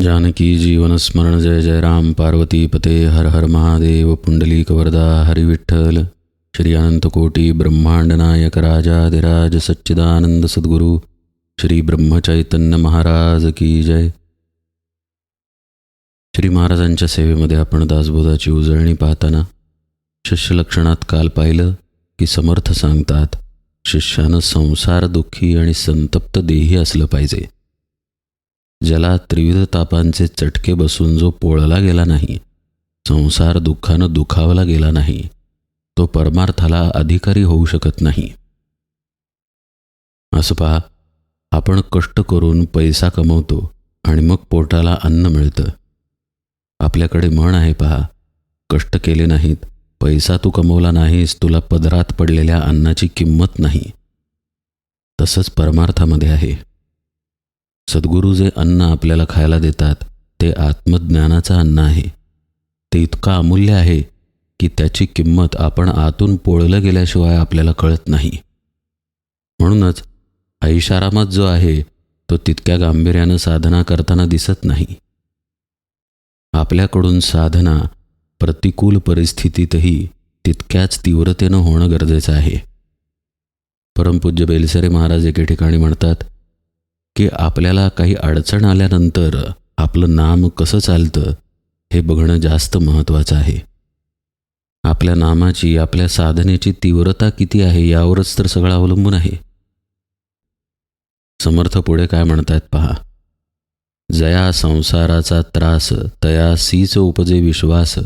जानकी जीवन स्मरण जय जय राम पार्वती पते हर हर महादेव पुंडलीक वरदा हरि विठ्ठल श्री अनंत कोटी ब्रह्मांड नायक राजाधिराज सच्चिदानंद सद्गुरु श्री ब्रह्मचैतन्य महाराज की जय। श्री महाराजांच्या सेवेमध्ये आपण दासबोधाची उजळणी पाहताना शिष्यलक्षणात काल पाहिलं की समर्थ सांगतात शिष्यानं संसार दुःखी आणि संतप्त देही असलं पाहिजे, ज्याला त्रिविध तापांचे चटके बसून जो पोळला गेला नाही, संसार दुःखानं दुखावला गेला नाही, तो परमार्थाला अधिकारी होऊ शकत नाही। असं पहा, आपण कष्ट करून पैसा कमवतो आणि मग पोटाला अन्न मिळतं। आपल्याकडे म्हण आहे पहा, कष्ट केले नाहीत, पैसा तू कमवला नाहीस, तुला पदरात पडलेल्या अन्नाची किंमत नाही। तसंच परमार्थामध्ये आहे। सद्गुरू जे अन्न आपल्याला खायला देतात ते आत्मज्ञानाचं अन्न आहे। ते इतकं अमूल्य आहे की त्याची किंमत आपण आतून पोळलं गेल्याशिवाय आपल्याला कळत नाही। म्हणूनच ऐशारामात जो आहे तो तितक्या गांभीर्यानं साधना करताना दिसत नाही। आपल्याकडून साधना प्रतिकूल परिस्थितीतही तितक्याच तीव्रतेनं होणं गरजेचं आहे। परमपूज्य बेलसरे महाराज एके ठिकाणी म्हणतात की आपल्याला काही अडचण आल्यानंतर आपलं नाम कसं चालतं हे बघणं जास्त महत्त्वाचं आहे। आपल्या नामाची, आपल्या साधनेची तीव्रता किती आहे यावरच तर सगळं अवलंबून आहे। समर्थ पुढे काय म्हणतात पहा, जया संसाराचा त्रास तयासीच उपजे विश्वास,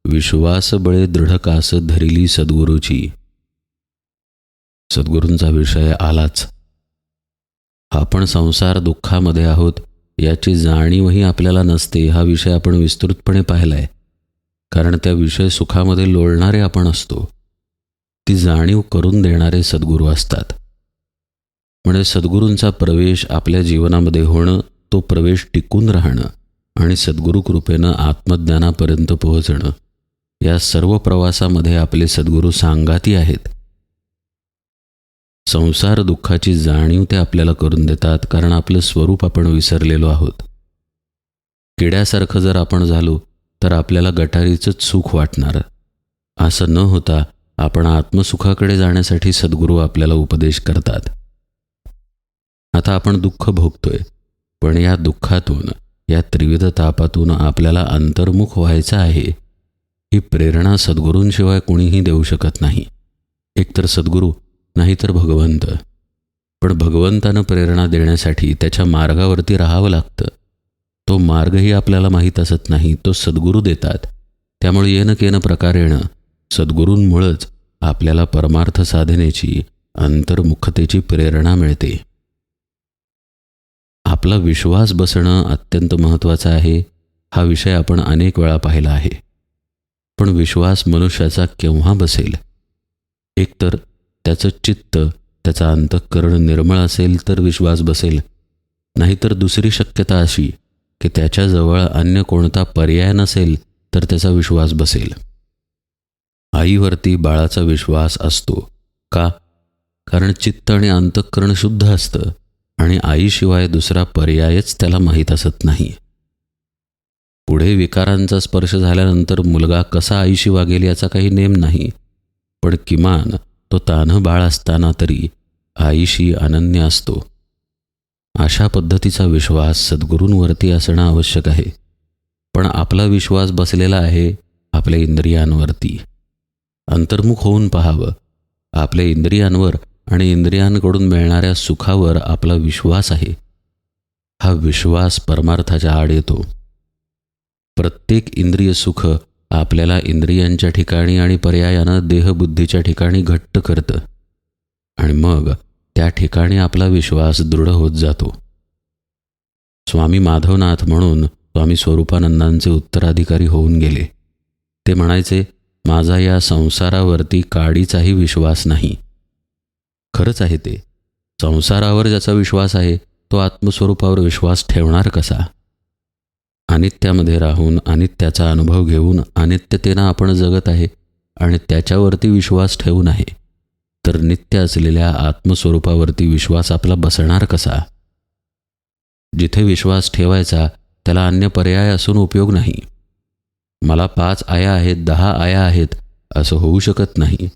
विश्वास बळे दृढकास धरिली सद्गुरूची। सद्गुरूंचा विषय आलाच। आपण संसार दुःखामध्ये आहोत याची जाणीवही आपल्याला नसते। हा विषय आपण विस्तृतपणे पाहिलाय, कारण त्या विषय सुखामध्ये लोळणारे आपण असतो। ती जाणीव करून देणारे सद्गुरू असतात। म्हणजे सद्गुरूंचा प्रवेश आपल्या जीवनामध्ये होणं, तो प्रवेश टिकून राहणं आणि सद्गुरू कृपेनं आत्मज्ञानापर्यंत पोहोचणं, या सर्व प्रवासामध्ये आपले सद्गुरू सांगाती आहेत। संसार दुःखाची जाणीव ते आपल्याला करून देतात, कारण आपलं स्वरूप आपण विसरलेलो आहोत। किड्यासारखं जर आपण झालो तर आपल्याला गटारीचंच सुख वाटणार। असं न होता आपण आत्मसुखाकडे जाण्यासाठी सद्गुरू आपल्याला उपदेश करतात। आता आपण दुःख भोगतोय, पण या दुःखातून, या त्रिविध तापातून आपल्याला अंतर्मुख व्हायचं आहे, ही प्रेरणा सद्गुरूंशिवाय कोणीही देऊ शकत नाही। एकतर सद्गुरू, नाहीतर भगवंत। पण भगवंतानं प्रेरणा देण्यासाठी त्याच्या मार्गावरती राहावं लागतं। तो मार्गही आपल्याला माहीत असत नाही, तो सद्गुरू देतात। त्यामुळे येन केन प्रकारेण सद्गुरूंमुळंच आपल्याला परमार्थ साधनेची, अंतर्मुखतेची प्रेरणा मिळते। आपला विश्वास बसणं अत्यंत महत्त्वाचं आहे। हा विषय आपण अनेक वेळा पाहिला आहे। पण विश्वास मनुष्याचा केव्हा बसेल? एकतर त्याचं चित्त, त्याचा अंतःकरण निर्मळ असेल तर विश्वास बसेल, नाहीतर दुसरी शक्यता अशी की त्याच्याजवळ अन्य कोणता पर्याय नसेल तर त्याचा विश्वास बसेल। आईवरती बाळाचा विश्वास असतो का? कारण चित्त आणि अंतःकरण शुद्ध असतं आणि आईशिवाय दुसरा पर्यायच त्याला माहीत असत नाही। पुढे विकारांचा स्पर्श झाल्यानंतर मुलगा कसा आईशी वागेल याचा काही नेम नाही, पण किमान तो तान्हं बाळ असताना तरी आईशी अनन्य असतो। अशा पद्धतीचा विश्वास सद्गुरूंवरती असणं आवश्यक आहे। पण आपला विश्वास बसलेला आहे आपल्या इंद्रियांवरती। अंतर्मुख होऊन पाहावं, आपल्या इंद्रियांवर आणि इंद्रियांकडून मिळणाऱ्या सुखावर आपला विश्वास आहे। हा विश्वास परमार्थाच्या आड येतो। प्रत्येक इंद्रिय सुख आपल्याला इंद्रियांच्या ठिकाणी आणि पर्यायानं देहबुद्धीच्या ठिकाणी घट्ट करतं आणि मग त्या ठिकाणी आपला विश्वास दृढ होत जातो। स्वामी माधवनाथ म्हणून स्वामी स्वरूपानंदांचे उत्तराधिकारी होऊन गेले। ते म्हणायचे, माझा या संसारावरती काडीचाही विश्वास नाही। खरंच आहे ते। संसारावर ज्याचा विश्वास आहे तो आत्मस्वरूपावर विश्वास ठेवणार कसा? अनित्यामध्ये राहून, अनित्याचा अनुभव घेऊन अनित्यतेनं आपण जगत आहे आणि त्याच्यावरती विश्वास ठेवून आहे, तर नित्य असलेल्या आत्मस्वरूपावरती विश्वास आपला बसणार कसा? जिथे विश्वास ठेवायचा त्याला अन्य पर्याय असून उपयोग नाही. मला 5 आया आहेत, 10 आया आहेत असं होऊ शकत नाही.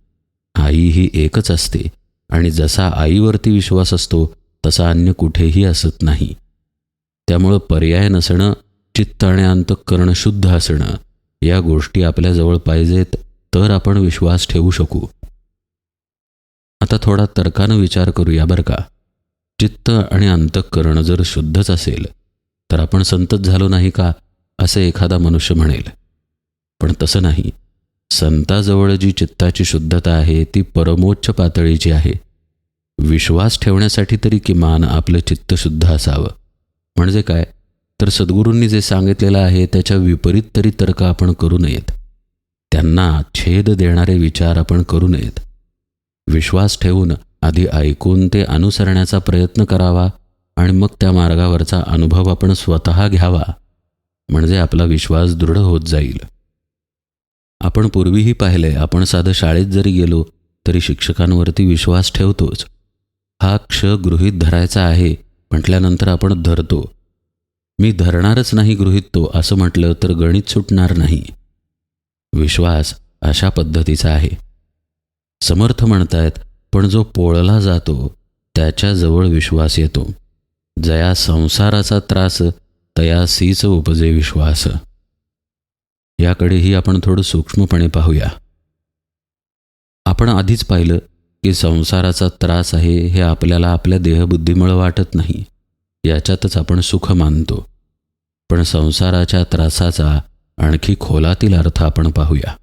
आई ही एकच असते आणि जसा आईवरती विश्वास असतो तसा अन्य कुठेही असत नाही. त्यामुळं पर्याय नसणं, चित्त आणि अंतःकरण शुद्ध असणं या गोष्टी आपल्याजवळ पाहिजेत, तर आपण विश्वास ठेवू शकू. आता थोडा तर्कानं विचार करूया बरं का. चित्त आणि अंतःकरण जर शुद्धच असेल तर आपण संतच झालो नाही का, असे एखादा मनुष्य म्हणेल. पण तसं नाही. संताजवळ जी चित्ताची शुद्धता आहे ती परमोच्च पातळीची आहे. विश्वास ठेवण्यासाठी तरी किमान आपलं चित्त शुद्ध असावं. म्हणजे काय, तर सद्गुरूंनी जे सांगितलेलं आहे त्याच्या विपरीत तरी तर्क आपण करू नयेत. त्यांना छेद देणारे विचार आपण करू नयेत. विश्वास ठेवून आधी ऐकून ते अनुसरण्याचा प्रयत्न करावा आणि मग त्या मार्गावरचा अनुभव आपण स्वतः घ्यावा. म्हणजे आपला विश्वास दृढ होत जाईल. आपण पूर्वीही पाहिले, आपण साधं शाळेत जरी गेलो तरी शिक्षकांवरती विश्वास ठेवतोच. हा क्ष गृहीत धरायचा आहे म्हटल्यानंतर आपण धरतो. मी धरणारच नाही गृहीत तो असं म्हटलं तर गणित सुटणार नाही. विश्वास अशा पद्धतीचा आहे. समर्थ म्हणतायत, पण जो पोळला जातो त्याच्याजवळ विश्वास येतो. जया संसाराचा त्रास तयासीच उपजे विश्वास. याकडेही आपण थोडं सूक्ष्मपणे पाहूया. आपण आधीच पाहिलं की संसाराचा त्रास आहे हे आपल्याला आपल्या देहबुद्धीमुळे वाटत नाही. याच्यातच आपण सुख मानतो. पण संसाराच्या त्रासाचा आणखी खोलातील अर्थ आपण पाहूया.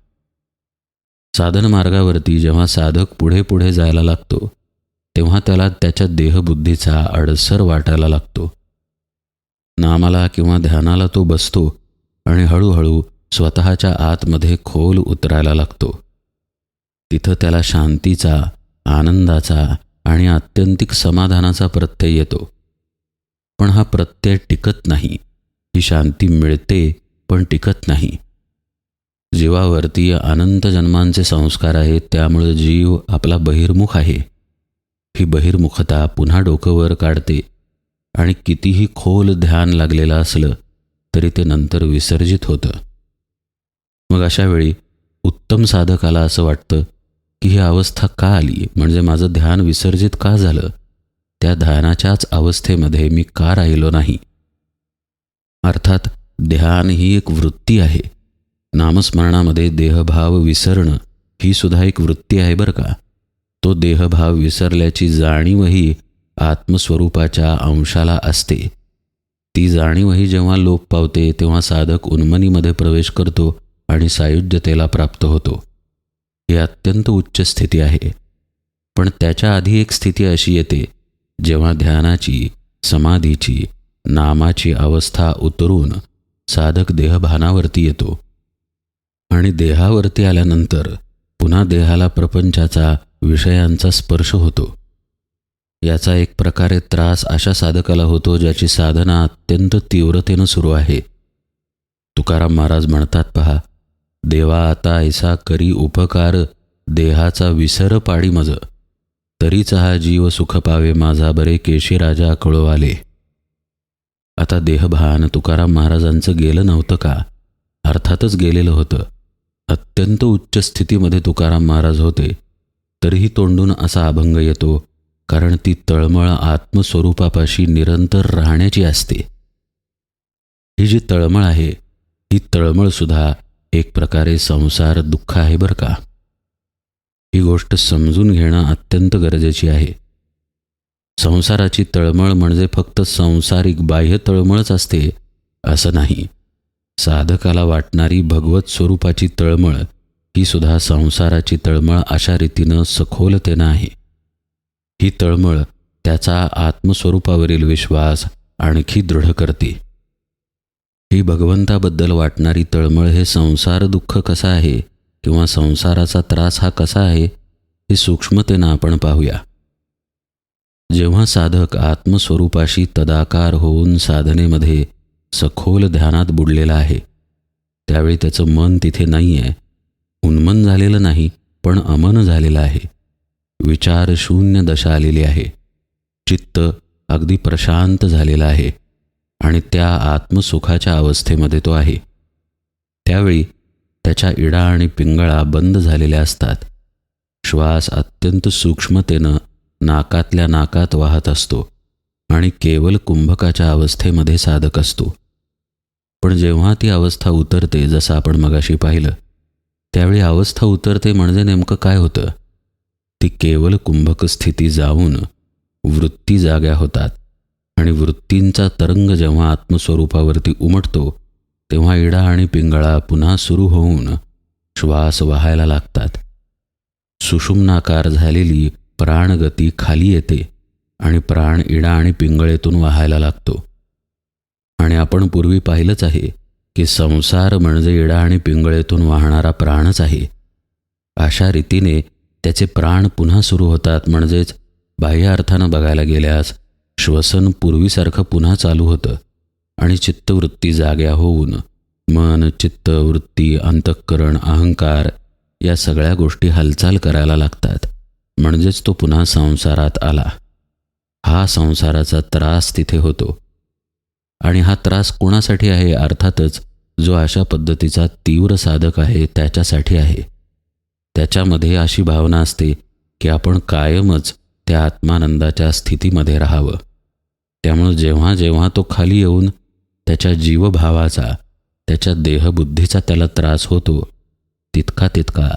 साधन मार्गावरती जेव्हा साधक पुढे पुढे जायला लागतो तेव्हा त्याला त्याच्या देहबुद्धीचा अडसर वाटायला लागतो. नामाला किंवा ध्यानाला तो बसतो आणि हळूहळू स्वतःच्या आतमध्ये खोल उतरायला लागतो. तिथं त्याला शांतीचा, आनंदाचा आणि आत्यंतिक समाधानाचा प्रत्यय येतो. पण हा प्रत्यय टिकत नाही. ही शांती मिळते पण टिकत नाही. जीवावरती अनंत जन्मांचे संस्कार आहेत, त्यामुळे जीव आपला बहिर्मुख आहे. ही बहिर्मुखता पुन्हा डोकं वर काढते आणि कितीही खोल ध्यान लागलेलं असलं तरी ते नंतर विसर्जित होतं. मग अशा वेळी उत्तम साधकाला असं वाटतं की ही अवस्था का आली, म्हणजे माझं ध्यान विसर्जित का झालं, त्या ध्यानाच्याच अवस्थेमध्ये मी का राहिलो नाही. अर्थात ध्यान ही एक वृत्ती आहे. नामस्मरणामध्ये देहभाव विसरणं ही सुद्धा एक वृत्ती आहे बरं का. तो देहभाव विसरल्याची जाणीवही आत्मस्वरूपाच्या अंशाला असते. ती जाणीवही जेव्हा लोप पावते तेव्हा साधक उन्मनीमध्ये प्रवेश करतो आणि सायुज्यतेला प्राप्त होतो. ही अत्यंत उच्च स्थिती आहे. पण त्याच्या आधी एक स्थिती अशी येते जेव्हा ध्यानाची, समाधीची, नामाची अवस्था उतरून साधक देहभानावरती येतो. आणि देहावरती आल्यानंतर पुन्हा देहाला प्रपंचाचा, विषयांचा स्पर्श होतो. याचा एक प्रकारे त्रास अशा साधकाला होतो ज्याची साधना अत्यंत तीव्रतेनं सुरू आहे. तुकाराम महाराज म्हणतात पहा, देवा आता ऐसा करी उपकार, देहाचा विसर पाडी मज, तरीच हा जीव सुख पावे माझा, बरे केशी राजा कळवाले. आता देहभान तुकाराम महाराजांचं गेलं नव्हतं का? अर्थातच गेलेलं होतं. अत्यंत उच्च स्थितीमध्ये तुकाराम महाराज होते, तरीही तोंडून असा अभंग येतो, कारण ती तळमळ आत्मस्वरूपापाशी निरंतर राहण्याची असते. ही जी तळमळ आहे, ही तळमळसुद्धा एक प्रकारे संसार दुःख आहे बरं का. ही गोष्ट समजून घेणं अत्यंत गरजेची आहे. संसाराची तळमळ म्हणजे फक्त सांसारिक बाह्य तळमळच असते असं नाही. साधकाला वाटणारी भगवत स्वरूपाची तळमळ ही सुद्धा संसाराची तळमळ अशा रीतीनं सखोलतेनं आहे. ही तळमळ त्याचा आत्मस्वरूपावरील विश्वास आणखी दृढ करते. ही भगवंताबद्दल वाटणारी तळमळ हे संसार दुःख कसं आहे किंवा संसाराचा त्रास हा कसा आहे हे सूक्ष्मतेनं आपण पाहूया. जेव्हा साधक आत्मस्वरूपाशी तदाकार होऊन साधनेमध्ये सखोल ध्यानात बुडलेला आहे त्यावेळी त्याचं मन तिथे नाही आहे. उन्मन झालेलं नाही, पण अमन झालेलं आहे. विचार शून्य दशा आलेली आहे. चित्त अगदी प्रशांत झालेलं आहे. आणि त्या आत्मसुखाच्या अवस्थेमध्ये तो आहे. त्यावेळी त्याच्या इडा आणि पिंगळा बंद झालेल्या असतात. श्वास अत्यंत सूक्ष्मतेनं नाकातल्या नाकात वाहत असतो आणि केवळ कुंभकाच्या अवस्थेमध्ये साधक असतो. पण जेव्हा ती अवस्था उतरते, जसं आपण मगाशी पाहिलं, त्यावेळी अवस्था उतरते म्हणजे नेमकं काय होतं? ती केवळ कुंभक स्थिती जाऊन वृत्ती जाग्या होतात आणि वृत्तींचा तरंग जेव्हा आत्मस्वरूपावरती उमटतो तेव्हा इडा आणि पिंगळा पुन्हा सुरू होऊन श्वास वाहायला लागतात. सुषुम्नाकार झालेली प्राणगती खाली येते आणि प्राण इडा आणि पिंगळेतून वाहायला लागतो. आणि आपण पूर्वी पाहिलंच आहे की संसार म्हणजे इडा आणि पिंगळेतून वाहणारा प्राणच आहे. अशा रीतीने त्याचे प्राण पुन्हा सुरू होतात. म्हणजेच बाह्य अर्थानं बघायला गेल्यास श्वसन पूर्वीसारखं पुन्हा चालू होतं आणि चित्तवृत्ती जाग्या होऊन मन, चित्त, वृत्ती, अंतःकरण, अहंकार या सगळ्या गोष्टी हालचाल करायला लागतात. म्हणजेच तो पुन्हा संसारात आला. हा संसाराचा त्रास तिथे होतो. आणि हा त्रास कोणासाठी आहे? अर्थातच जो अशा पद्धतीचा तीव्र साधक आहे त्याच्यासाठी आहे. त्याच्यामध्ये अशी भावना असते की आपण कायमच त्या आत्मानंदाच्या स्थितीमध्ये राहावं. त्यामुळे जेव्हा जेव्हा तो खाली येऊन त्याच्या जीवभावाचा, त्याच्या देहबुद्धीचा त्याला त्रास होतो, तितका तितका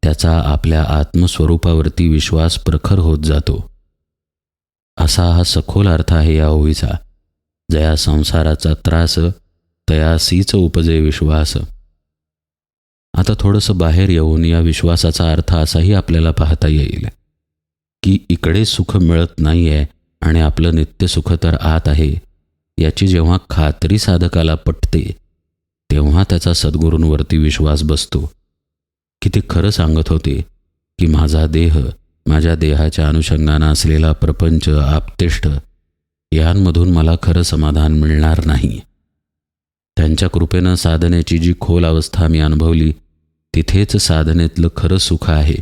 त्याचा आपल्या आत्मस्वरूपावरती विश्वास प्रखर होत जातो. असा हा सखोल अर्थ आहे या ओवीचा. जया संसाराचा त्रास, तयासीच उपजे विश्वास. आता थोडंसं बाहेर येऊन या विश्वासाचा अर्थ असाही आपल्याला पाहता येईल की इकडे सुख मिळत नाही आहे आणि आपलं नित्य सुख तर आत आहे, याची जेव्हा खात्री साधकाला पटते तेव्हा त्याचा सद्गुरूंवरती विश्वास बसतो की ते खरं सांगत होते की माझा देह, माझ्या देहाच्या अनुषंगानं असलेला प्रपंच, आपतेष्ट यांमधून मला खरं समाधान मिळणार नाही. त्यांच्या कृपेनं साधनेची जी खोल अवस्था मी अनुभवली तिथेच साधनेतलं खरं सुख आहे,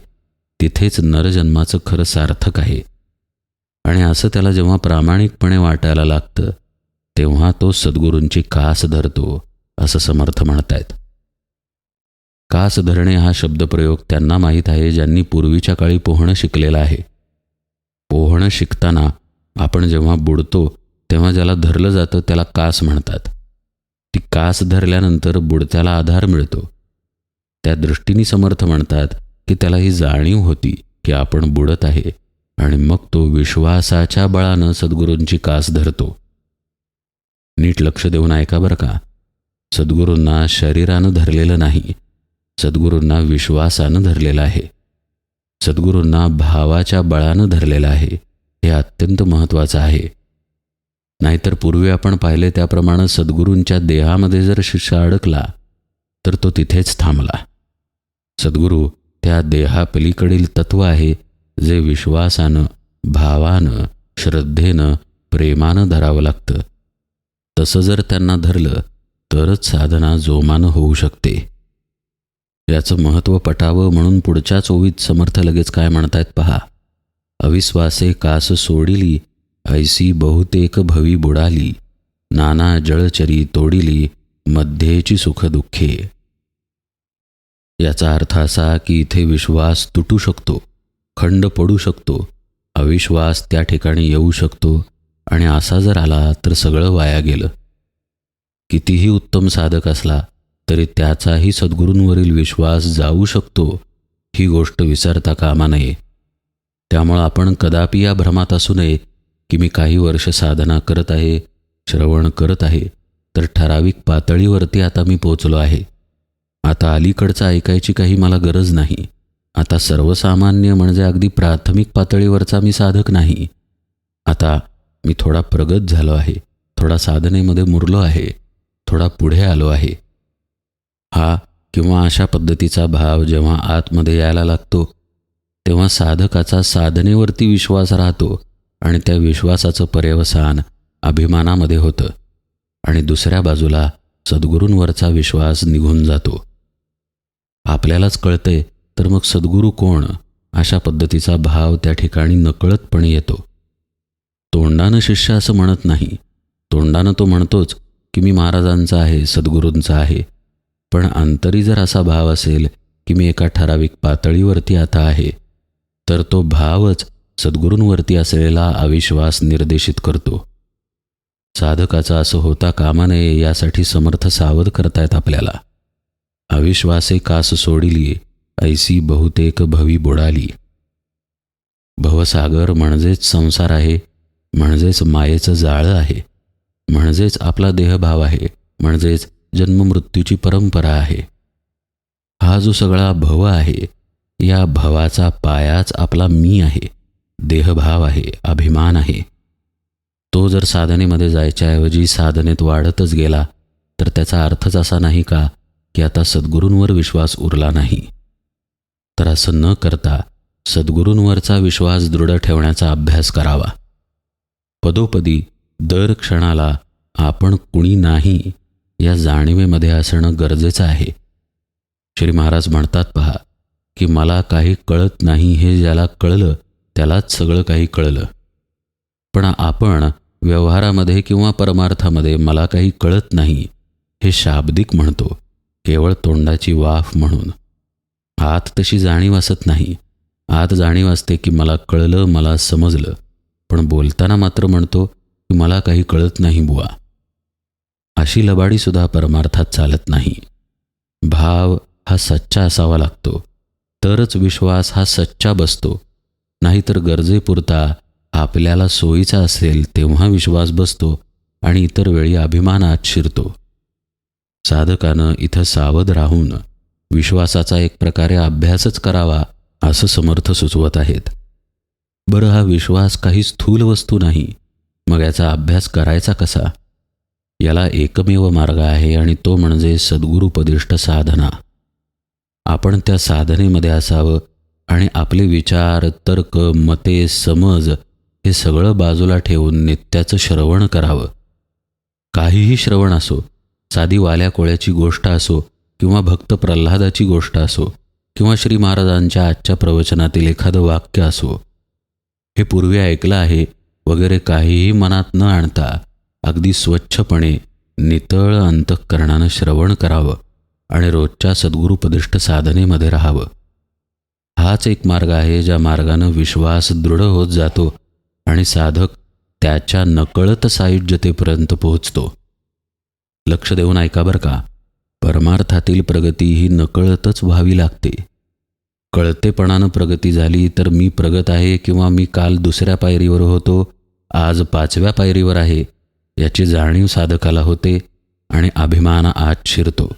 तिथेच नरजन्माचं खरं सार्थक आहे. आणि असं त्याला जेव्हा प्रामाणिकपणे वाटायला लागतं तेव्हा तो सद्गुरूंची कास धरतो, असं समर्थ म्हणतायत. कास धरणे हा शब्दप्रयोग त्यांना माहीत आहे ज्यांनी पूर्वीच्या काळी पोहणं शिकलेलं आहे. पोहणं शिकताना आपण जेव्हा बुडतो तेव्हा ज्याला धरलं जातं त्याला कास म्हणतात. ती कास धरल्यानंतर बुडत्याला आधार मिळतो. त्या दृष्टीने समर्थ म्हणतात की त्याला ही जाणीव होती की आपण बुडत आहे आणि मग तो विश्वासाच्या बळानं सद्गुरूंची कास धरतो. नीट लक्ष देऊन ऐका बरं का. सद्गुरूंना शरीरानं धरलेलं नाही, सद्गुरूंना विश्वासानं धरलेलं आहे. सद्गुरूंना भावाच्या बळानं धरलेलं आहे. हे अत्यंत महत्त्वाचं आहे. नाहीतर पूर्वी आपण पाहिले त्याप्रमाणे सद्गुरूंच्या देहामध्ये जर शिष्य अडकला तर तो तिथेच थांबला. सद्गुरू त्या देहापलीकडील तत्व आहे जे विश्वासानं, भावानं, श्रद्धेनं, प्रेमानं धरावं लागतं. तसं जर त्यांना धरलं तरच साधना जोमानं होऊ शकते. याचं महत्त्व पटावं म्हणून पुढच्याच ओवीत समर्थ लगेच काय म्हणतायत पहा. अविश्वासे कास सोडिली, ऐसी बहुतेक भवी बुडाली, नाना जळचरी तोडिली, मध्येची सुख दुःखे. याचा अर्थ असा की इथे विश्वास तुटू शकतो, खंड पडू शकतो, अविश्वास त्या ठिकाणी येऊ शकतो आणि असा जर आला तर सगळं वाया गेलं. कितीही उत्तम साधक असला तरी त्याचाही सद्गुरूंवरील विश्वास जाऊ शकतो, ही गोष्ट विसरता कामा नये. त्यामुळं आपण कदापि या भ्रमात असू नये की मी काही वर्ष साधना करत आहे, श्रवण करत आहे, तर ठराविक पातळीवरती आता मी पोचलो आहे. आता अलीकडचं ऐकायची काही मला गरज नाही. आता सर्वसामान्य म्हणजे अगदी प्राथमिक पातळीवरचा मी साधक नाही. आता मी थोडा प्रगत झालो आहे, थोडा साधनेमध्ये मुरलो आहे, थोडा पुढे आलो आहे. हा किंवा अशा पद्धतीचा भाव जेव्हा आतमध्ये यायला लागतो तेव्हा साधकाचा साधनेवरती विश्वास राहतो आणि त्या विश्वासाचं पर्यवसान अभिमानामध्ये होतं आणि दुसऱ्या बाजूला सद्गुरूंवरचा विश्वास निघून जातो. आपल्यालाच कळतंय तर मग सद्गुरू कोण, अशा पद्धतीचा भाव त्या ठिकाणी नकळतपणे येतो. तोंडानं शिष्य असं म्हणत नाही, तोंडानं तो म्हणतोच की मी महाराजांचा आहे, सद्गुरूंचा आहे, पण अंतरी जर असा भाव असेल की मी एका ठराविक पातळीवरती आता आहे, तर तो भावच सद्गुरूंवरती असलेला अविश्वास निर्देशित करतो. साधकाचा असं होता कामा नये यासाठी समर्थ सावध करतायत आपल्याला. अविश्वासे कास सोडिली, ऐसी बहुतेक भवी बुडाली. भवसागर म्हणजेच संसार आहे, म्हणजेच मायेचं जाळं आहे, म्हणजेच आपला देहभाव आहे, म्हणजेच जन्ममृत्यूची परंपरा आहे. हा जो सगळा भव आहे, या भवाचा पायाच आपला मी आहे, देहभाव आहे, अभिमान आहे. तो जर साधनेमध्ये जायच्याऐवजी साधनेत वाढतच गेला तर त्याचा अर्थच असा नाही का की आता सद्गुरूंवर विश्वास उरला नाही. तर असं न करता सद्गुरूंवरचा विश्वास दृढ ठेवण्याचा अभ्यास करावा. पदोपदी दर क्षणाला आपण कुणी नाही या जाणीवेमध्ये असणं गरजेचं आहे. श्री महाराज म्हणतात पहा की मला काही कळत नाही हे ज्याला कळलं त्यालाच सगळं काही कळलं. पण आपण व्यवहारामध्ये किंवा परमार्थामध्ये मला काही कळत नाही हे शाब्दिक म्हणतो, केवळ तोंडाची वाफ म्हणून. आत तशी जाणीव असत नाही. आत जाणीव असते की मला कळलं, मला समजलं, पण बोलताना मात्र म्हणतो की मला काही कळत नाही बुवा. अशी लबाडीसुद्धा परमार्थात चालत नाही. भाव हा सच्चा असावा लागतो, तरच विश्वास हा सच्चा बसतो. नाहीतर गरजेपुरता आपल्याला सोयीचा असेल तेव्हा विश्वास बसतो आणि इतर वेळी अभिमानात शिरतो. साधकानं इथं सावध राहून विश्वासाचा एक प्रकारे अभ्यासच करावा असं समर्थ सुचवत आहेत. बरं, हा विश्वास काही स्थूल वस्तू नाही, मग याचा अभ्यास करायचा कसा? याला एकमेव मार्ग आहे आणि तो म्हणजे सद्गुरुपदिष्ट साधना. आपण त्या साधनेमध्ये असावं आणि आपले विचार, तर्क, मते, समज हे सगळं बाजूला ठेवून नित्याचं श्रवण करावं. काहीही श्रवण असो, साधी वाल्या कोळ्याची गोष्ट असो किंवा भक्त प्रल्हादाची गोष्ट असो किंवा श्री महाराजांच्या आजच्या प्रवचनातील एखादं वाक्य असो, हे पूर्वी ऐकलं आहे वगैरे काहीही मनात न आणता अगदी स्वच्छपणे नितळ अंतःकरणानं श्रवण करावं आणि रोजच्या सद्गुरुपदिष्ट साधनेमध्ये राहावं. हाच एक मार्ग आहे ज्या मार्गानं विश्वास दृढ होत जातो आणि साधक त्याच्या नकळत सायुज्यतेपर्यंत पोहोचतो. लक्ष देऊन ऐका बरं का. परमार्थातील प्रगती ही नकळतच व्हावी लागते. कळतेपणानं प्रगती झाली तर मी प्रगत आहे किंवा मी काल दुसऱ्या पायरीवर होतो, आज 5व्या पायरीवर आहे याची जाणीव साधकाला होते आणि अभिमान आत शिरतो.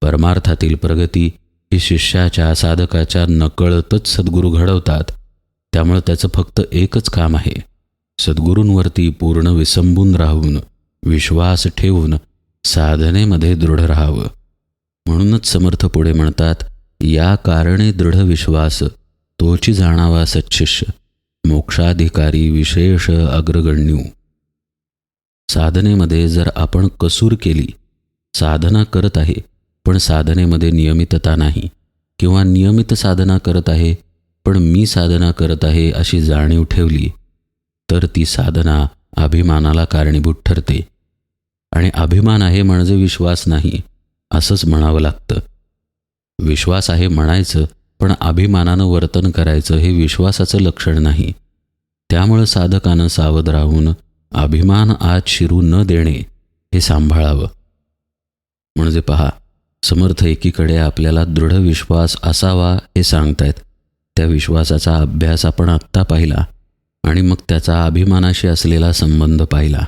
परमार्थातील प्रगती ही शिष्याच्या, साधकाच्या नकळतच सद्गुरू घडवतात. त्यामुळे त्याचं फक्त एकच काम आहे, सद्गुरूंवरती पूर्ण विसंबून राहून विश्वास ठेवून साधनेमध्ये दृढ राहावं. म्हणूनच समर्थ पुढे म्हणतात, या कारणे दृढ विश्वास तोची जाणावा सच्शिष्य, मोक्षाधिकारी विशेष अग्रगण्यू. साधनेमध्ये जर आपण कसूर केली, साधना करत आहे पण साधनेमध्ये नियमितता नाही, किंवा नियमित साधना करत आहे पण मी साधना करत आहे अशी जाणीव ठेवली, तर ती साधना अभिमानाला कारणीभूत ठरते. आणि अभिमान आहे म्हणजे विश्वास नाही असंच म्हणावं लागतं. विश्वास आहे म्हणायचं पण अभिमानानं वर्तन करायचं हे विश्वासाचं लक्षण नाही. त्यामुळं साधकानं सावध राहून अभिमान आत शिरू न देणे हे सांभाळावं. म्हणजे पहा, समर्थ एकीकडे आपल्याला दृढ विश्वास असावा हे सांगतायत. त्या विश्वासाचा अभ्यास आपण आत्ता पाहिला आणि मग त्याचा अभिमानाशी असलेला संबंध पाहिला.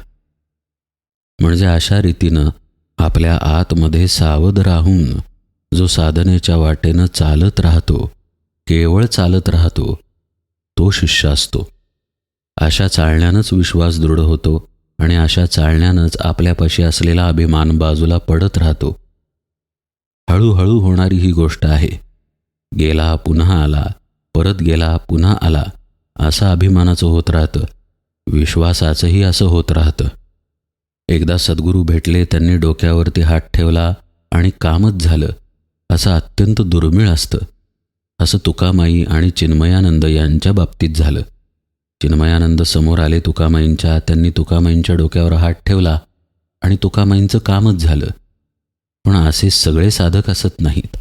म्हणजे अशा रीतीनं आपल्या आतमध्ये सावध राहून जो साधनेच्या वाटेनं चालत राहतो, केवळ चालत राहतो, तो शिष्य असतो. अशा चालण्यानंच विश्वास दृढ होतो आणि अशा चालण्यानंच आपल्यापाशी असलेला अभिमान बाजूला पडत राहतो. हळूहळू होणारी ही गोष्ट आहे. गेला पुन्हा आला, परत गेला पुन्हा आला, असं अभिमानाचं होत राहतं. विश्वासाचंही असं होत राहतं. एकदा सद्गुरू भेटले, त्यांनी डोक्यावरती हात ठेवला आणि कामच झालं, असं अत्यंत दुर्मिळ असतं. असं तुकामाई आणि चिन्मयानंद यांच्या बाबतीत झालं. चिन्मयानंद समोर आले तुकामाईंच्या. त्यांनी तुकामाईंच्या डोक्यावर हात ठेवला आणि तुकामाईंचं कामच झालं. पण असे सगळे साधक असत नाहीत.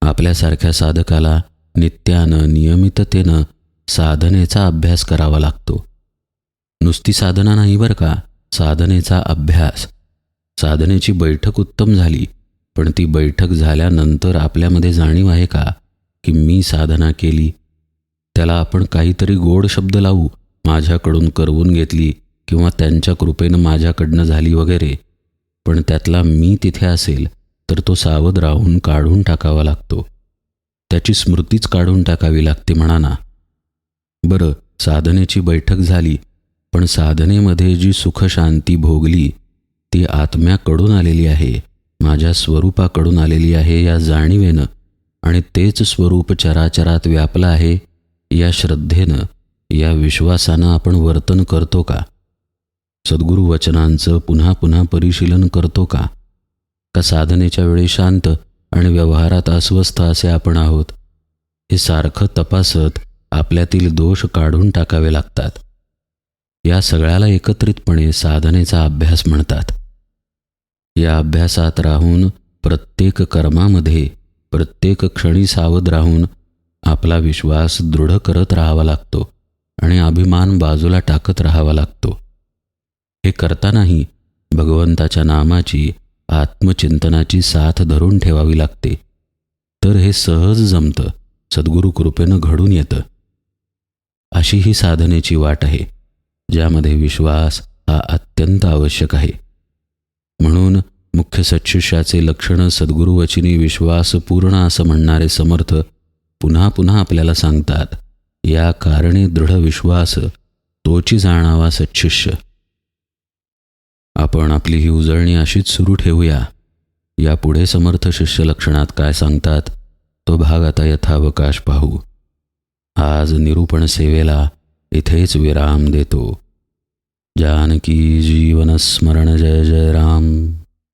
आपल्यासारख्या साधकाला नित्यानं नियमिततेनं साधनेचा अभ्यास करावा लागतो. नुसती साधना नाही बरं का, साधनेचा अभ्यास. साधनेची बैठक उत्तम झाली, पण ती बैठक झाल्यानंतर आपल्यामध्ये जाणीव आहे का की मी साधना केली? त्याला आपण काहीतरी गोड शब्द लावू, माझ्याकडून करवून घेतली किंवा त्यांच्या कृपेनं माझ्याकडनं झाली वगैरे, पण त्यातला मी तिथे असेल तर तो सावध राहून काढून टाकावा लागतो. त्याची स्मृतीच काढून टाकावी लागते म्हणा ना. बरं, साधनेची बैठक झाली, पण साधनेमध्ये जी सुखशांती भोगली ती आत्म्याकडून आलेली आहे, माझ्या स्वरूपाकडून आलेली आहे या जाणीवेनं, आणि तेच स्वरूप चराचरात व्यापलं आहे या श्रद्धेनं, या विश्वासानं आपण वर्तन करतो का? सद्गुरू वचनांचं पुन्हा पुन्हा परिशीलन करतो का? का साधनेच्या वेळी शांत आणि व्यवहारात अस्वस्थ असे आपण आहोत? हे सारखं तपासत आपल्यातील दोष काढून टाकावे लागतात. या सगळ्याला एकत्रितपणे साधनेचा अभ्यास म्हणतात. या अभ्यासात राहून प्रत्येक कर्मामध्ये प्रत्येक क्षणी सावध राहून आपला विश्वास दृढ करत राहावा लागतो आणि अभिमान बाजूला टाकत राहावा लागतो. हे करतानाही भगवंताच्या नामाची, आत्मचिंतनाची साथ धरून ठेवावी लागते. तर हे सहज जमतं, सद्गुरू कृपेनं घडून येतं. अशी ही साधनेची वाट आहे, ज्यामध्ये विश्वास हा अत्यंत आवश्यक आहे. म्हणून मुख्य सत्शिष्याचे लक्षण सद्गुरुवचनी विश्वास पूर्ण असं म्हणणारे समर्थ पुन्हा पुन्हा आपल्याला सांगतात, या कारणे दृढ विश्वास तोची जाणावा सत्शिष्य. आपण आपली ही उजळणी अशीच सुरू ठेवूया. यापुढे समर्थ शिष्य लक्षणात काय सांगतात तो भाग आता यथावकाश पाहू. आज निरूपण सेवेला इथेच विराम देतो. जानकी जीवन स्मरण. जय जय राम.